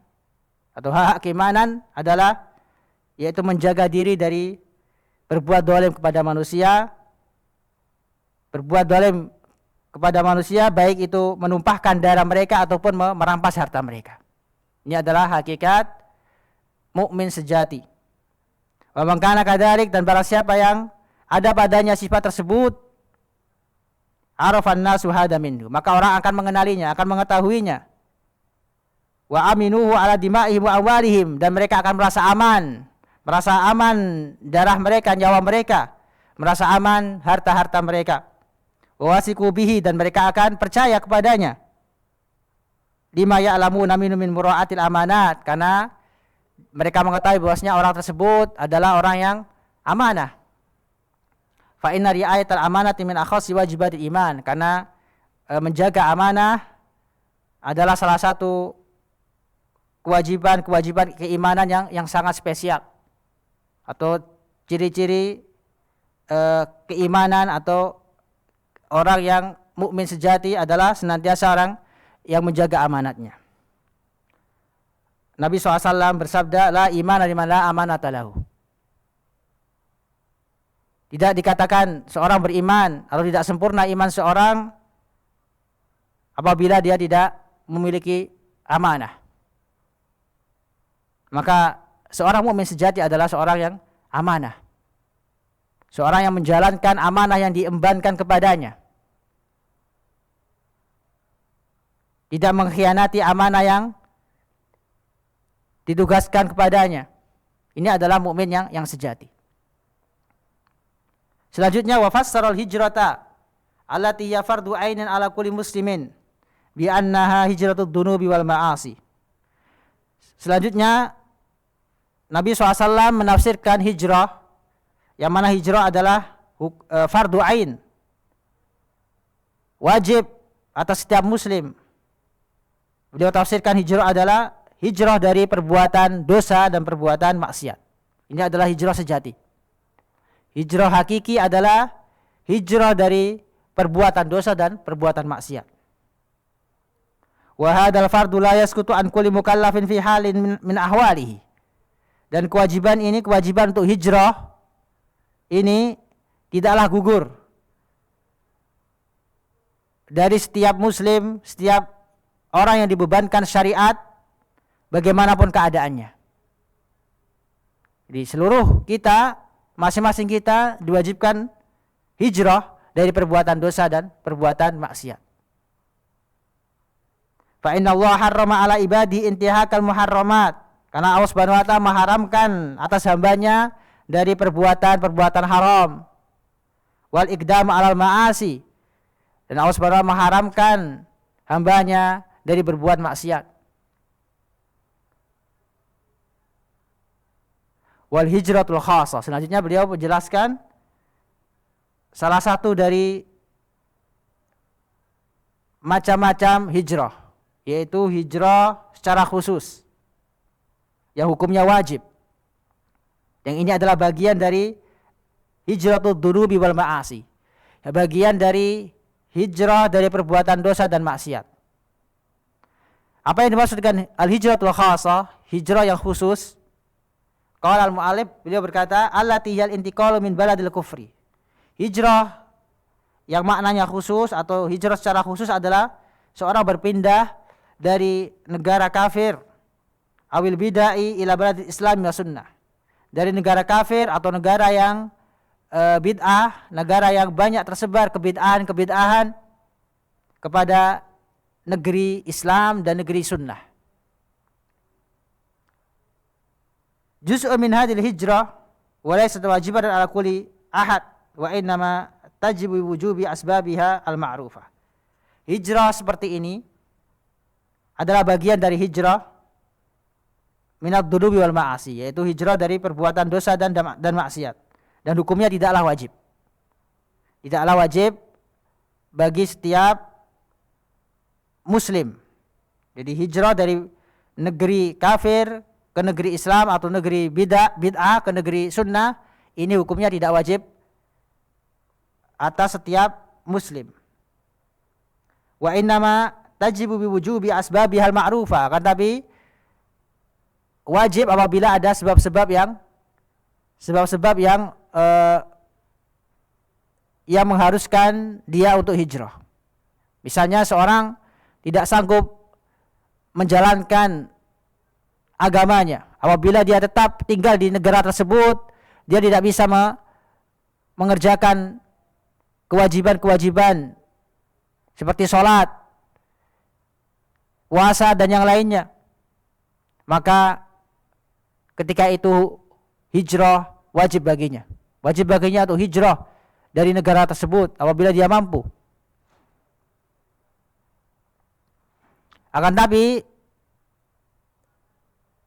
atau hak keimanan adalah yaitu menjaga diri dari berbuat zalim kepada manusia. Berbuat zalim kepada manusia, baik itu menumpahkan darah mereka ataupun merampas harta mereka. Ini adalah hakikat mukmin sejati. Wa man kana kadzalik, dan barang siapa yang ada padanya sifat tersebut, arafan nasu hada minhu, maka orang akan mengenalinya, akan mengetahuinya. Wa aminuhu ala dima'ihim wa awalihim, dan mereka akan merasa aman darah mereka, nyawa mereka, merasa aman harta-harta mereka. Wa wasiqu bihi, dan mereka akan percaya kepadanya. Lima ya'lamuna minhu min mura'atil amanat, karena mereka mengetahui bahwasanya orang tersebut adalah orang yang amanah. Fa inna ri'ayatal amanati min akhassi wajibatil iman, karena menjaga amanah adalah salah satu kewajiban keimanan yang sangat spesial, atau ciri-ciri keimanan atau orang yang mukmin sejati adalah senantiasa orang yang menjaga amanatnya. Nabi SAW bersabda, la imana liman la amanata lahu. Tidak dikatakan seorang beriman atau tidak sempurna iman seorang apabila dia tidak memiliki amanah. Maka seorang mukmin sejati adalah seorang yang amanah. Seorang yang menjalankan amanah yang diembankan kepadanya. Tidak mengkhianati amanah yang ditugaskan kepadanya. Ini adalah mukmin yang sejati. Selanjutnya, wa fassaral hijrata allati ya fardu ainin ala kulli muslimin bi annaha hijratud dunubi wal ma'asi. Selanjutnya, Nabi SAW menafsirkan hijrah, yang mana hijrah adalah fardu ain, wajib atas setiap muslim. Beliau tafsirkan hijrah adalah hijrah dari perbuatan dosa dan perbuatan maksiat. Ini adalah hijrah sejati. Hijrah hakiki adalah hijrah dari perbuatan dosa dan perbuatan maksiat. Wa hadzal fardu la yasqutu an kulli mukallafin fi halin min ahwalihi. Dan kewajiban untuk hijrah ini tidaklah gugur dari setiap muslim, setiap orang yang dibebankan syariat bagaimanapun keadaannya. Jadi seluruh kita, masing-masing kita diwajibkan hijrah dari perbuatan dosa dan perbuatan maksiat. Fa inna Allah harrama ala ibadi intihakal muharramat, karena Allah Subhanahu wa taala mengharamkan atas hambanya dari perbuatan haram, wal iqdam alal ma'asi, dan Allah Subhanahu wa taala mengharamkan hambanya dari berbuat maksiat. wal hijratul khassah. Selanjutnya beliau menjelaskan salah satu dari macam-macam hijrah, yaitu hijrah secara khusus yang hukumnya wajib. Yang ini adalah bagian dari hijratul dzunubi wal ma'asi, bagian dari hijrah dari perbuatan dosa dan maksiat. Apa yang dimaksud dengan al-hijratul khassah, hijrah yang khusus? Qala al-mu'allif, beliau berkata, allati hiyal intiqalu min baladil kufri. Hijrah yang maknanya khusus atau hijrah secara khusus adalah seorang berpindah dari negara kafir awil bid'ai ila baladil islam wa sunnah. Dari negara kafir atau negara yang bid'ah, negara yang banyak tersebar kebid'ahan kepada negeri Islam dan negeri sunnah. Juz'un min hadhil hijrah wa laysat wajibatan ala kulli ahad wa innama tajibu wujubi asbabiha al-ma'rufah. Hijrah seperti ini adalah bagian dari hijrah minad dzunubi wal ma'asi, yaitu hijrah dari perbuatan dosa dan maksiat, dan hukumnya tidaklah wajib. Tidaklah wajib bagi setiap muslim. Jadi hijrah dari negeri kafir ke negeri Islam atau negeri bid'ah ke negeri sunnah, ini hukumnya tidak wajib atas setiap muslim. Wa innama tajibu biwujubi asbabihal ma'rufa, akan tapi wajib apabila ada sebab-sebab yang mengharuskan dia untuk hijrah. Misalnya seorang tidak sanggup menjalankan agamanya, apabila dia tetap tinggal di negara tersebut, dia tidak bisa mengerjakan kewajiban-kewajiban seperti sholat, puasa dan yang lainnya, maka ketika itu hijrah wajib baginya. Wajib baginya untuk hijrah dari negara tersebut apabila dia mampu. Akan tapi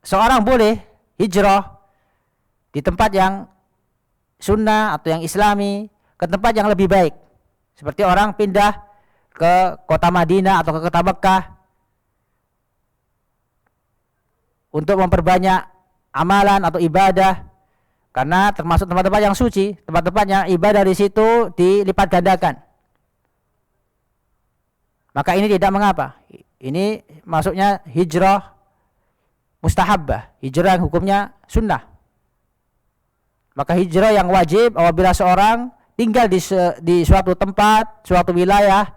seorang boleh hijrah di tempat yang sunnah atau yang islami ke tempat yang lebih baik. Seperti orang pindah ke kota Madinah atau ke kota Mekah untuk memperbanyak amalan atau ibadah, karena termasuk tempat-tempat yang suci, tempat-tempatnya ibadah di situ dilipat gandakan. Maka ini tidak mengapa. Ini masuknya hijrah mustahabbah, hijrah yang hukumnya sunnah. Maka hijrah yang wajib apabila seorang tinggal di suatu tempat, suatu wilayah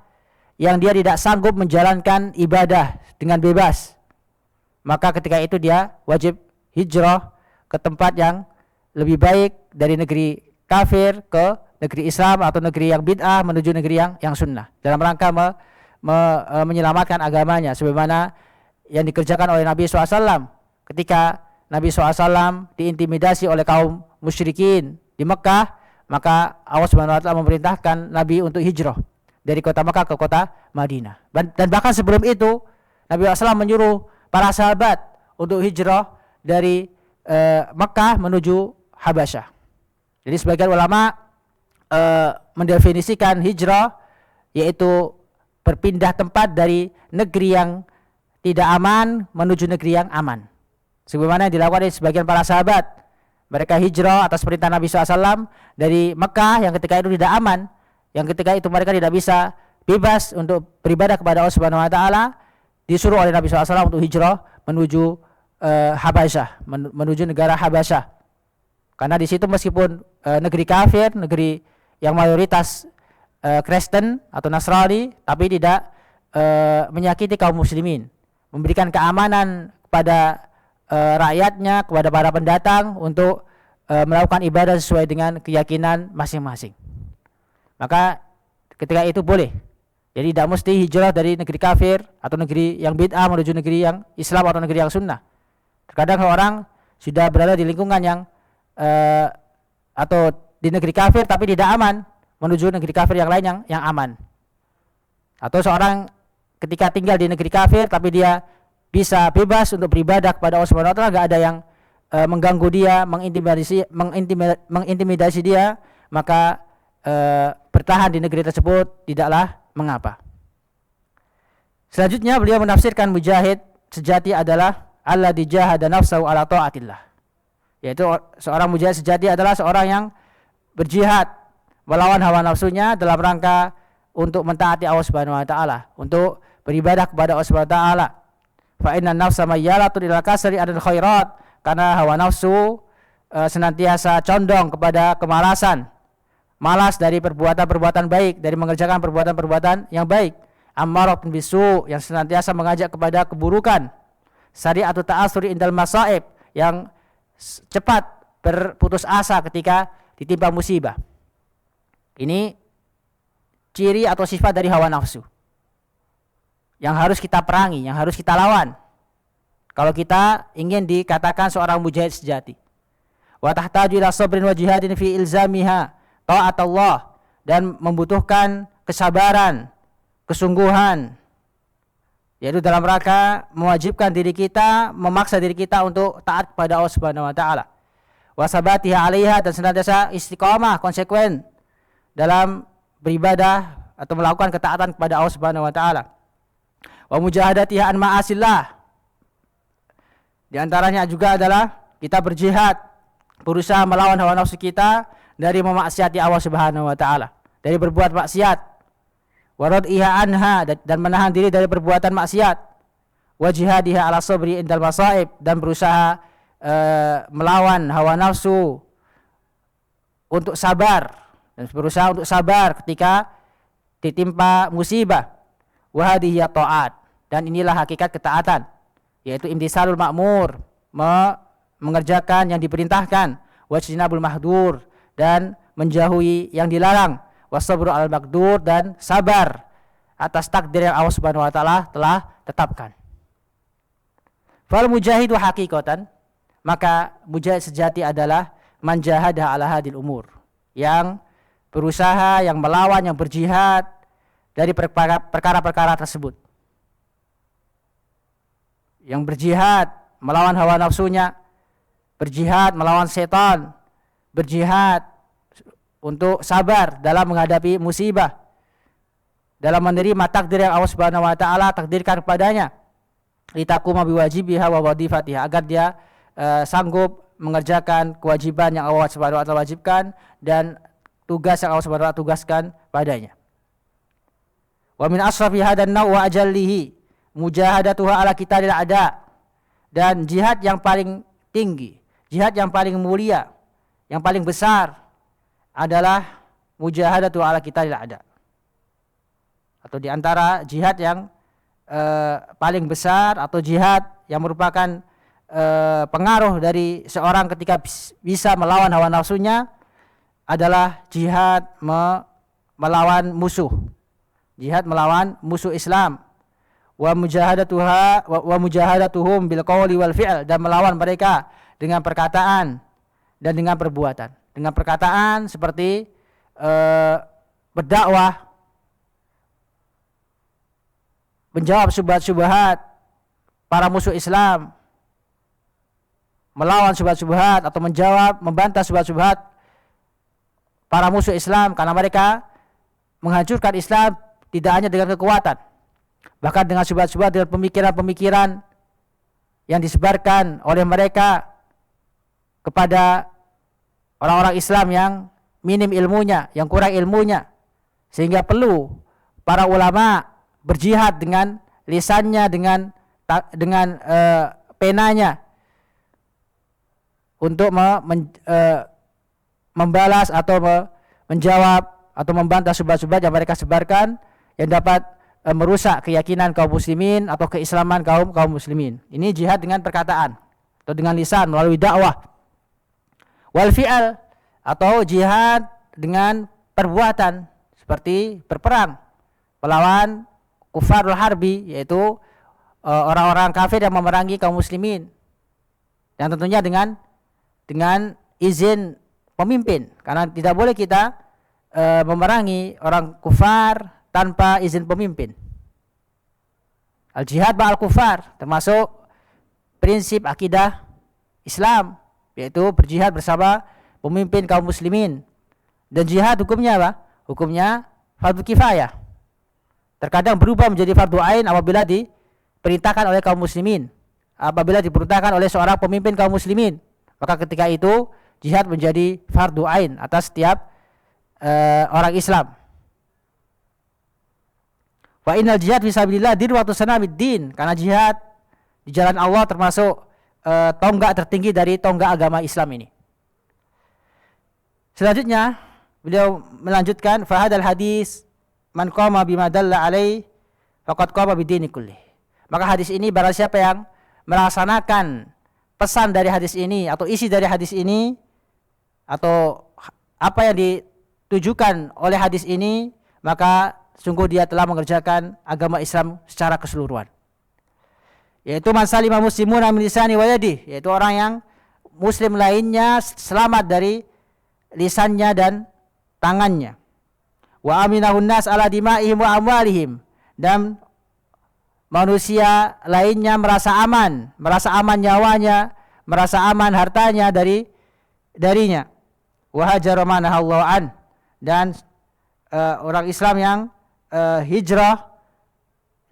yang dia tidak sanggup menjalankan ibadah dengan bebas, maka ketika itu dia wajib hijrah ke tempat yang lebih baik dari negeri kafir ke negeri Islam atau negeri yang bid'ah menuju negeri yang sunnah, dalam rangka menyelamatkan agamanya, sebagaimana yang dikerjakan oleh Nabi SAW ketika Nabi SAW diintimidasi oleh kaum musyrikin di Mekah. Maka Allah Subhanahu wa taala memerintahkan Nabi untuk hijrah dari kota Mekah ke kota Madinah. Dan bahkan sebelum itu Nabi SAW menyuruh para sahabat untuk hijrah dari Mekah menuju Habasyah. Jadi sebagian ulama mendefinisikan hijrah yaitu berpindah tempat dari negeri yang tidak aman menuju negeri yang aman. Sebagaimana yang dilakukan oleh sebagian para sahabat. Mereka hijrah atas perintah Nabi SAW dari Mekah yang ketika itu tidak aman, yang ketika itu mereka tidak bisa bebas untuk beribadah kepada Allah Subhanahu wa taala, disuruh oleh Nabi SAW untuk hijrah menuju Habasyah, menuju negara Habasyah. Karena di situ meskipun negeri kafir, negeri yang mayoritas Kristen atau Nasrani, tapi tidak menyakiti kaum muslimin, memberikan keamanan kepada rakyatnya, kepada para pendatang untuk melakukan ibadah sesuai dengan keyakinan masing-masing. Maka ketika itu boleh. Jadi tidak mesti hijrah dari negeri kafir atau negeri yang bid'ah menuju negeri yang Islam atau negeri yang sunnah. Terkadang orang sudah berada di lingkungan yang atau di negeri kafir tapi tidak aman menuju negeri kafir yang lain yang aman. Atau seorang ketika tinggal di negeri kafir tapi dia bisa bebas untuk beribadah kepada Allah Subhanahu wa taala, enggak ada yang mengganggu dia, mengintimidasi dia, maka bertahan di negeri tersebut tidaklah mengapa. Selanjutnya beliau menafsirkan mujahid sejati adalah alladzi jahada nafsahu ala taatillah, yaitu seorang mujahid sejati adalah seorang yang berjihad melawan hawa nafsunya dalam rangka untuk mentaati Allah Subhanahu wa taala, untuk beribadah kepada Allah Subhanahu wa taala. Fa inna nafsa mayyalatun ila kasri adil khairat, karena hawa nafsu senantiasa condong kepada kemalasan, malas dari perbuatan-perbuatan baik, dari mengerjakan perbuatan-perbuatan yang baik. Ammaratun bisu, yang senantiasa mengajak kepada keburukan. Sari'atu ta'asuri indal masaib, yang cepat berputus asa ketika ditimpa musibah. Ini ciri atau sifat dari hawa nafsu yang harus kita perangi, yang harus kita lawan kalau kita ingin dikatakan seorang mujahid sejati. Wa tahtaju ila sabrin wa jihadin fi ilzamiha ta'at Allah, dan membutuhkan kesabaran, kesungguhan, yaitu dalam rangka mewajibkan diri kita, memaksa diri kita untuk taat kepada Allah Subhanahu wa taala. Wa sabatiha 'alaiha, dan senantiasa istiqamah, konsekuen dalam beribadah atau melakukan ketaatan kepada Allah Subhanahu wa taala. Wa mujahadatiha an ma'asillah, di antaranya juga adalah kita berjihad, berusaha melawan hawa nafsu kita dari memaksiati Allah Subhanahu wa taala, dari berbuat maksiat. Wa rad'iha anha, dan menahan diri dari perbuatan maksiat. Wa jihadiha ala sabri indal masaib, dan berusaha melawan hawa nafsu untuk sabar, dan berusaha untuk sabar ketika ditimpa musibah. Wa hadhihi ta'at, dan inilah hakikat ketaatan, yaitu imtisalul ma'mur, mengerjakan yang diperintahkan, wajtinabul mahdur, dan menjauhi yang dilarang, wasabru al maqdur, dan sabar atas takdir yang Allah Subhanahu wa taala telah tetapkan. Fal mujahidu haqiqatan, maka mujahid sejati adalah man jahada ala hadil umur, yang berusaha, yang melawan, yang berjihad dari perkara-perkara tersebut, yang berjihad melawan hawa nafsunya, berjihad melawan setan, berjihad untuk sabar dalam menghadapi musibah, dalam menerima takdir yang Allah Subhanahu wa taala takdirkan kepadanya, litakuma biwajibiha wa wadifatiha, agar dia sanggup mengerjakan kewajiban yang Allah Subhanahu wa taala wajibkan dan tugas yang Allah Subhanahu wa taala tugaskan padanya. Wa min asrafi hadan naw wa ajallihi mujahadatuha ala qitalil a'da, dan jihad yang paling tinggi, jihad yang paling mulia, yang paling besar adalah mujahadatu ala qitalil a'da, atau di antara jihad yang paling besar atau jihad yang merupakan pengaruh dari seorang ketika bisa melawan hawa nafsunya adalah jihad melawan musuh, jihad melawan musuh Islam. Wa mujahadatuhum bil qawli wal fi'l, dan melawan mereka dengan perkataan dan dengan perbuatan. Dengan perkataan seperti berdakwah, menjawab syubhat-syubhat para musuh Islam, melawan syubhat-syubhat atau membantah syubhat-syubhat para musuh Islam, karena mereka menghancurkan Islam tidak hanya dengan kekuatan, bahkan dengan syubhat-syubhat, dengan pemikiran-pemikiran yang disebarkan oleh mereka kepada orang-orang Islam yang minim ilmunya, yang kurang ilmunya, sehingga perlu para ulama berjihad dengan lisannya, dengan penanya untuk membalas atau menjawab atau membantah syubhat-syubhat yang mereka sebarkan yang dapat merusak keyakinan kaum muslimin atau keislaman kaum muslimin. Ini jihad dengan perkataan atau dengan lisan melalui dakwah. Wal fi'al, atau jihad dengan perbuatan seperti berperang melawan kufarul harbi, yaitu orang-orang kafir yang memerangi kaum muslimin, yang tentunya dengan izin pemimpin, karena tidak boleh kita memerangi orang kufar tanpa izin pemimpin. Al jihad ma'al kufar termasuk prinsip akidah Islam, yaitu berjihad bersama pemimpin kaum muslimin. Dan jihad hukumnya apa? Hukumnya fardu kifayah. Terkadang berubah menjadi fardu ain apabila diperintahkan oleh kaum muslimin, apabila diperintahkan oleh seorang pemimpin kaum muslimin, maka ketika itu jihad menjadi fardu ain atas setiap orang Islam. Wa innal jihad fisabilillah dirwatu sanamid din, karena jihad di jalan Allah termasuk tonggak tertinggi dari tonggak agama Islam ini. Selanjutnya beliau melanjutkan fahadal hadis man qama bima dalla alai faqad qama bidini kulli. Maka hadis ini barang siapa yang melaksanakan pesan dari hadis ini atau isi dari hadis ini atau apa yang ditujukan oleh hadis ini, maka sungguh dia telah mengerjakan agama Islam secara keseluruhan. Yaitu man salima muslimuna min lisani wa yadihi, yaitu orang yang muslim lainnya selamat dari lisannya dan tangannya. Wa aminahun nas ala dima'ihim wa amwalihim, dan manusia lainnya merasa aman nyawanya, merasa aman hartanya darinya. Wa hajara ma nahallahu an, dan orang Islam yang hijrah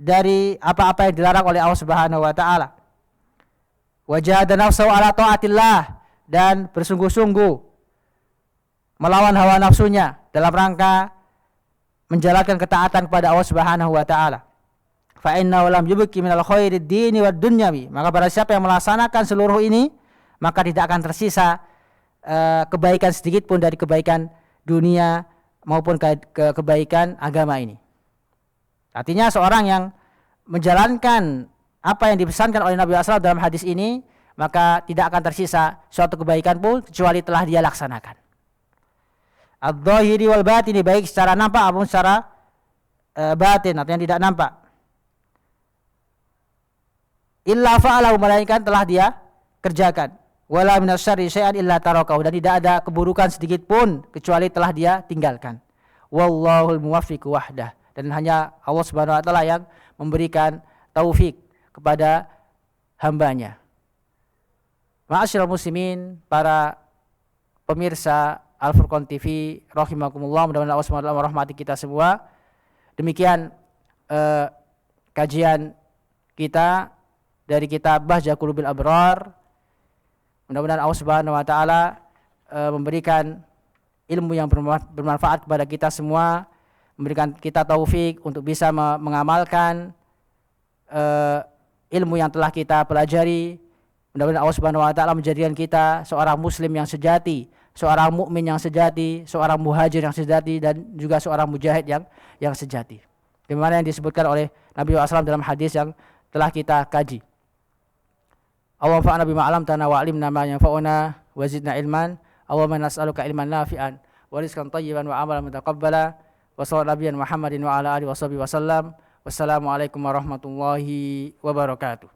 dari apa-apa yang dilarang oleh Allah Subhanahu wa taala. Wa jahada nafsahu ala taatillah, dan bersungguh-sungguh melawan hawa nafsunya dalam rangka menjalankan ketaatan kepada Allah Subhanahu wa taala. Fa inna lam yubqi minal khairid dini wad dunyawi, maka barang siapa yang melaksanakan seluruh ini, maka tidak akan tersisa kebaikan sedikit pun dari kebaikan dunia maupun kebaikan agama ini. Artinya seorang yang menjalankan apa yang dipesankan oleh Nabi SAW dalam hadis ini, maka tidak akan tersisa suatu kebaikan pun kecuali telah dia laksanakan. Adz-dzahiri wal batini, baik secara nampak maupun secara batin atau yang tidak nampak. Illa fa'alahu, melainkan telah dia kerjakan. Wala minasyarri syai'an illa tarakahu, dan tidak ada keburukan sedikit pun kecuali telah dia tinggalkan. Wallahul muwaffiq wahdah, dan hanya Allah Subhanahu wa taala yang memberikan taufik kepada hambanya. Ma'asyiral muslimin, para pemirsa Al-Furqan TV rahimakumullah, mudah-mudahan Allah Subhanahu wa taala merahmati kita semua. Demikian kajian kita dari kitab Bahjah Qulubil Abrar. Mudah-mudahan Allah Subhanahu wa taala memberikan ilmu yang bermanfaat kepada kita semua, memberikan kita taufik untuk bisa mengamalkan ilmu yang telah kita pelajari. Mudah-mudahan Allah Subhanahu wa taala menjadikan kita seorang muslim yang sejati, seorang mukmin yang sejati, seorang muhajir yang sejati, dan juga seorang mujahid yang sejati. Bagaimana yang disebutkan oleh Nabi SAW dalam hadis yang telah kita kaji. Allahumma fa'na bima 'allamtana wa 'allimna ma yanfa'una wa zidna ilman. Allahumma nas'aluka ilman nafi'an wa rizqan thayyiban wa 'amalan mutaqabbala. Wa sallallahu nabiyana Muhammadin wa ala alihi wa sahbihi wa sallam. Wassalamu alaikum warahmatullahi wabarakatuh.